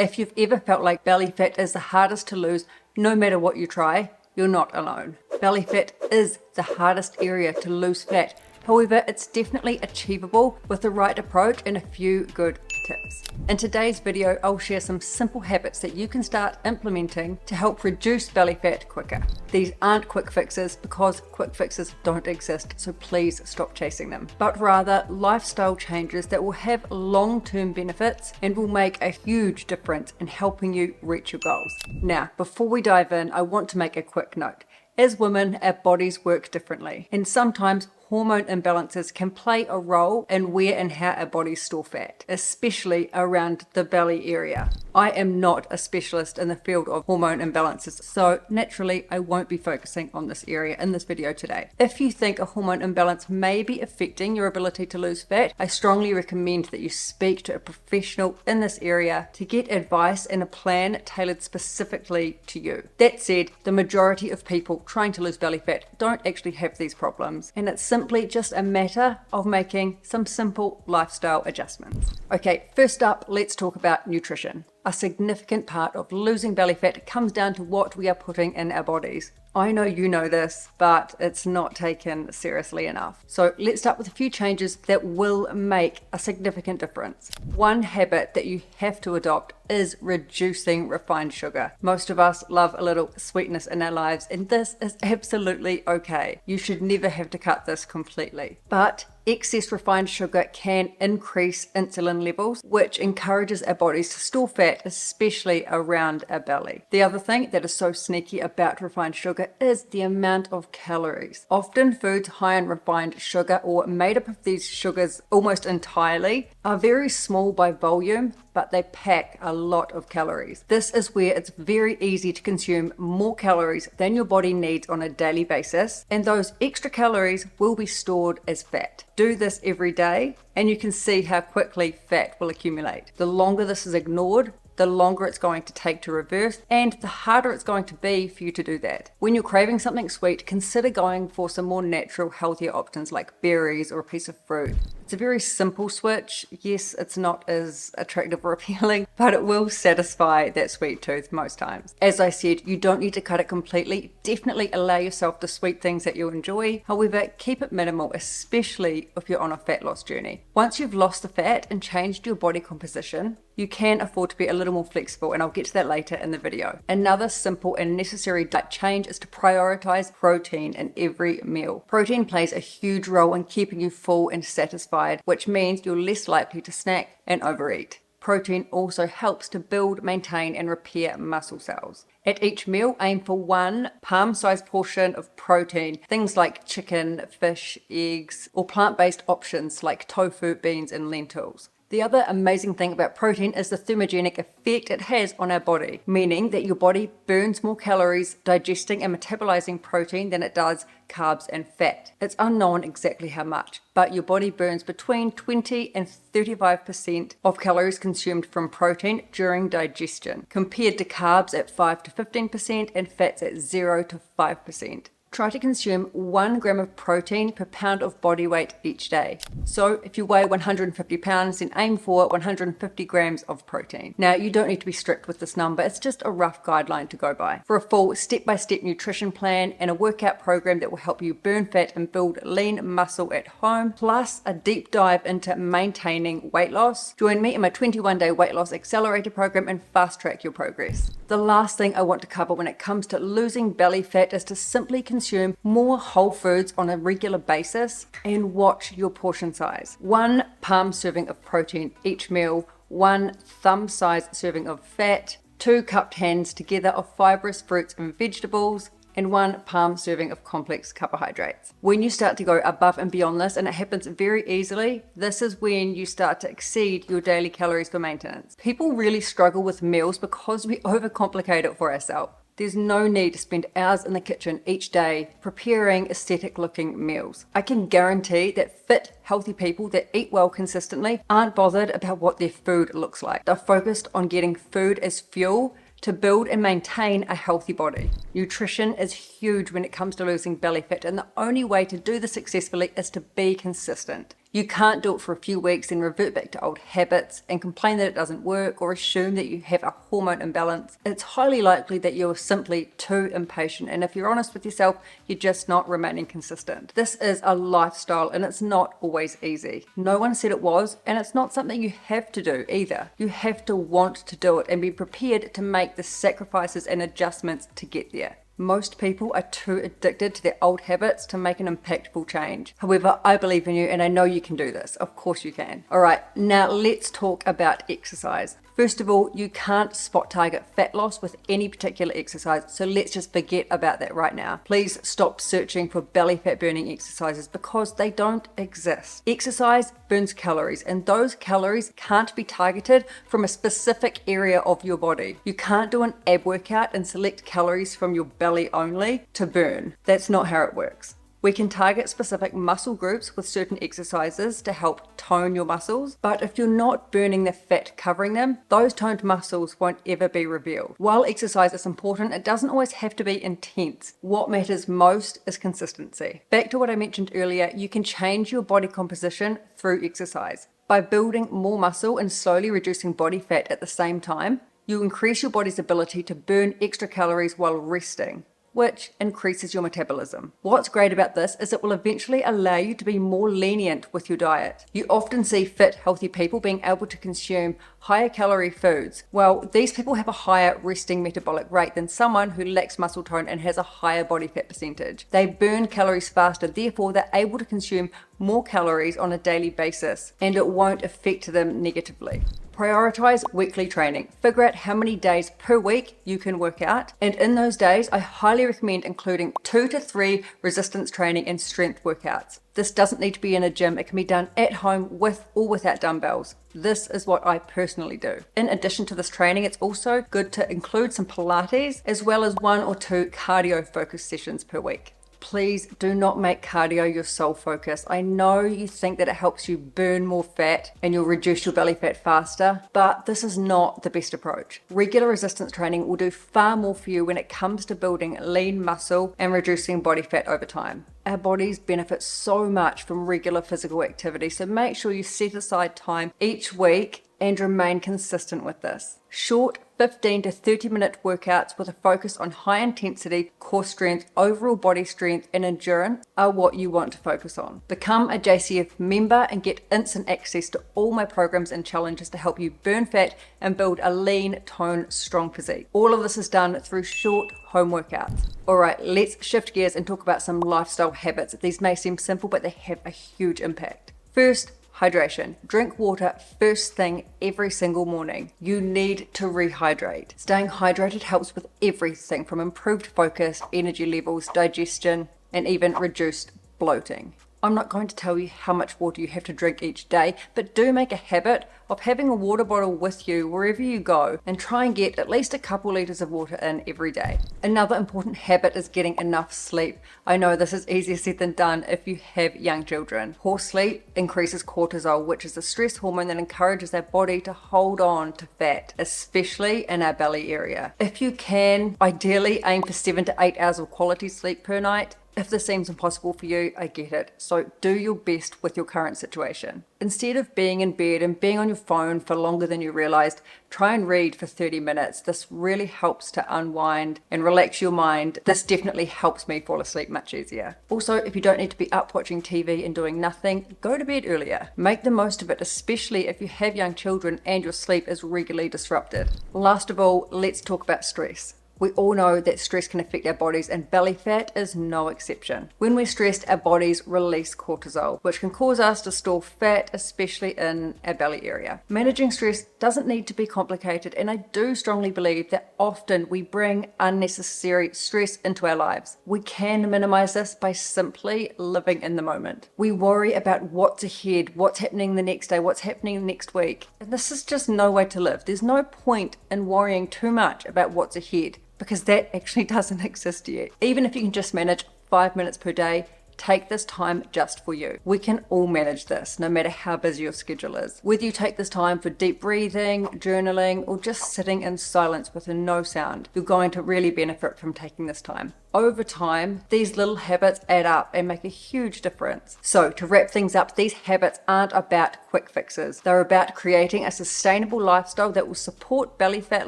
If you've ever felt like belly fat is the hardest to lose, no matter what you try, you're not alone. Belly fat is the hardest area to lose fat. However, it's definitely achievable with the right approach and a few good tips. In today's video, I'll share some simple habits that you can start implementing to help reduce belly fat quicker. These aren't quick fixes because quick fixes don't exist, so please stop chasing them, but rather lifestyle changes that will have long-term benefits and will make a huge difference in helping you reach your goals. Now, before we dive in, I want to make a quick note. As women, our bodies work differently, and sometimes hormone imbalances can play a role in where and how our bodies store fat, especially around the belly area. I am not a specialist in the field of hormone imbalances, so naturally I won't be focusing on this area in this video today. If you think a hormone imbalance may be affecting your ability to lose fat, I strongly recommend that you speak to a professional in this area to get advice and a plan tailored specifically to you. That said, the majority of people trying to lose belly fat don't actually have these problems, and it's simply just a matter of making some simple lifestyle adjustments. Okay, first up, let's talk about nutrition. A significant part of losing belly fat comes down to what we are putting in our bodies. I know you know this, but it's not taken seriously enough. So let's start with a few changes that will make a significant difference. One habit that you have to adopt is reducing refined sugar. Most of us love a little sweetness in our lives, and this is absolutely okay. You should never have to cut this completely. But excess refined sugar can increase insulin levels, which encourages our bodies to store fat, especially around our belly. The other thing that is so sneaky about refined sugar is the amount of calories. Often foods high in refined sugar or made up of these sugars almost entirely are very small by volume, but they pack a lot of calories. This is where it's very easy to consume more calories than your body needs on a daily basis, and those extra calories will be stored as fat. Do this every day and you can see how quickly fat will accumulate. The longer this is ignored, the longer it's going to take to reverse, and the harder it's going to be for you to do that. When you're craving something sweet, consider going for some more natural, healthier options like berries or a piece of fruit. It's a very simple switch. Yes, it's not as attractive or appealing, but it will satisfy that sweet tooth most times. As I said, you don't need to cut it completely. Definitely allow yourself the sweet things that you enjoy. However, keep it minimal, especially if you're on a fat loss journey. Once you've lost the fat and changed your body composition, you can afford to be a little more flexible, and I'll get to that later in the video. Another simple and necessary diet change is to prioritize protein in every meal. Protein plays a huge role in keeping you full and satisfied, which means you're less likely to snack and overeat. Protein also helps to build, maintain, and repair muscle cells. At each meal, aim for one palm-sized portion of protein, things like chicken, fish, eggs, or plant-based options like tofu, beans, and lentils. The other amazing thing about protein is the thermogenic effect it has on our body, meaning that your body burns more calories digesting and metabolizing protein than it does carbs and fat. It's unknown exactly how much, but your body burns between 20 and 35% of calories consumed from protein during digestion, compared to carbs at 5 to 15% and fats at 0 to 5%. Try to consume 1 gram of protein per pound of body weight each day. So if you weigh 150 pounds, then aim for 150 grams of protein. Now, you don't need to be strict with this number. It's just a rough guideline to go by. For a full step-by-step nutrition plan and a workout program that will help you burn fat and build lean muscle at home, plus a deep dive into maintaining weight loss, join me in my 21-day weight loss accelerator program and fast track your progress. The last thing I want to cover when it comes to losing belly fat is to simply consume more whole foods on a regular basis and watch your portion size. 1 palm serving of protein each meal, 1 thumb-sized serving of fat, 2 cupped hands together of fibrous fruits and vegetables, and 1 palm serving of complex carbohydrates. When you start to go above and beyond this, and it happens very easily, this is when you start to exceed your daily calories for maintenance. People really struggle with meals because we overcomplicate it for ourselves. There's no need to spend hours in the kitchen each day preparing aesthetic looking meals. I can guarantee that fit, healthy people that eat well consistently aren't bothered about what their food looks like. They're focused on getting food as fuel to build and maintain a healthy body. Nutrition is huge when it comes to losing belly fat, and the only way to do this successfully is to be consistent. You can't do it for a few weeks and revert back to old habits and complain that it doesn't work or assume that you have a hormone imbalance. It's highly likely that you're simply too impatient, and if you're honest with yourself, you're just not remaining consistent. This is a lifestyle and it's not always easy. No one said it was, and it's not something you have to do either. You have to want to do it and be prepared to make the sacrifices and adjustments to get there. Most people are too addicted to their old habits to make an impactful change. However, I believe in you and I know you can do this. Of course you can. All right, now let's talk about exercise. First of all, you can't spot target fat loss with any particular exercise, so let's just forget about that right now. Please stop searching for belly fat burning exercises because they don't exist. Exercise burns calories, and those calories can't be targeted from a specific area of your body. You can't do an ab workout and select calories from your belly only to burn. That's not how it works. We can target specific muscle groups with certain exercises to help tone your muscles, but if you're not burning the fat covering them, those toned muscles won't ever be revealed. While exercise is important, it doesn't always have to be intense. What matters most is consistency. Back to what I mentioned earlier, you can change your body composition through exercise. By building more muscle and slowly reducing body fat at the same time, you increase your body's ability to burn extra calories while resting, which increases your metabolism. What's great about this is it will eventually allow you to be more lenient with your diet. You often see fit, healthy people being able to consume higher calorie foods. Well, these people have a higher resting metabolic rate than someone who lacks muscle tone and has a higher body fat percentage. They burn calories faster, therefore they're able to consume more calories on a daily basis, and it won't affect them negatively. Prioritize weekly training. Figure out how many days per week you can work out, and in those days, I highly recommend including 2 to 3 resistance training and strength workouts. This doesn't need to be in a gym. It can be done at home with or without dumbbells. This is what I personally do. In addition to this training, it's also good to include some Pilates as well as 1 or 2 cardio focused sessions per week. Please do not make cardio your sole focus. I know you think that it helps you burn more fat and you'll reduce your belly fat faster, but this is not the best approach. Regular resistance training will do far more for you when it comes to building lean muscle and reducing body fat over time. Our bodies benefit so much from regular physical activity, so make sure you set aside time each week and remain consistent with this. Short 15 to 30 minute workouts with a focus on high intensity, core strength, overall body strength, and endurance are what you want to focus on. Become a JCF member and get instant access to all my programs and challenges to help you burn fat and build a lean, toned, strong physique. All of this is done through short home workouts. All right, let's shift gears and talk about some lifestyle habits. These may seem simple, but they have a huge impact. First, hydration. Drink water first thing every single morning. You need to rehydrate. Staying hydrated helps with everything from improved focus, energy levels, digestion, and even reduced bloating. I'm not going to tell you how much water you have to drink each day, but do make a habit of having a water bottle with you wherever you go and try and get at least a couple liters of water in every day. Another important habit is getting enough sleep. I know this is easier said than done if you have young children. Poor sleep increases cortisol, which is a stress hormone that encourages our body to hold on to fat, especially in our belly area. If you can, ideally aim for 7 to 8 hours of quality sleep per night. If this seems impossible for you, I get it. So do your best with your current situation. Instead of being in bed and being on your phone for longer than you realized, try and read for 30 minutes. This really helps to unwind and relax your mind. This definitely helps me fall asleep much easier. Also, if you don't need to be up watching TV and doing nothing, go to bed earlier. Make the most of it, especially if you have young children and your sleep is regularly disrupted. Last of all, let's talk about stress. We all know that stress can affect our bodies, and belly fat is no exception. When we're stressed, our bodies release cortisol, which can cause us to store fat, especially in our belly area. Managing stress doesn't need to be complicated, and I do strongly believe that often we bring unnecessary stress into our lives. We can minimize this by simply living in the moment. We worry about what's ahead, what's happening the next day, what's happening next week, and this is just no way to live. There's no point in worrying too much about what's ahead, because that actually doesn't exist yet. Even if you can just manage 5 minutes per day, Take this time just for you. We can all manage this, no matter how busy your schedule is. Whether you take this time for deep breathing, journaling, or just sitting in silence with no sound, you're going to really benefit from taking this time. Over time, these little habits add up and make a huge difference. So to wrap things up, these habits aren't about quick fixes. They're about creating a sustainable lifestyle that will support belly fat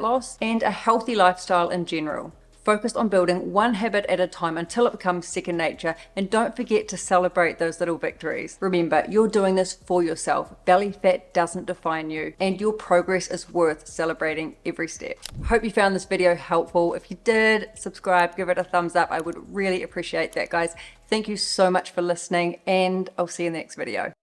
loss and a healthy lifestyle in general. Focus on building one habit at a time until it becomes second nature, and don't forget to celebrate those little victories. Remember, you're doing this for yourself. Belly fat doesn't define you, and your progress is worth celebrating every step. Hope you found this video helpful. If you did, subscribe, give it a thumbs up. I would really appreciate that, guys. Thank you so much for listening, and I'll see you in the next video.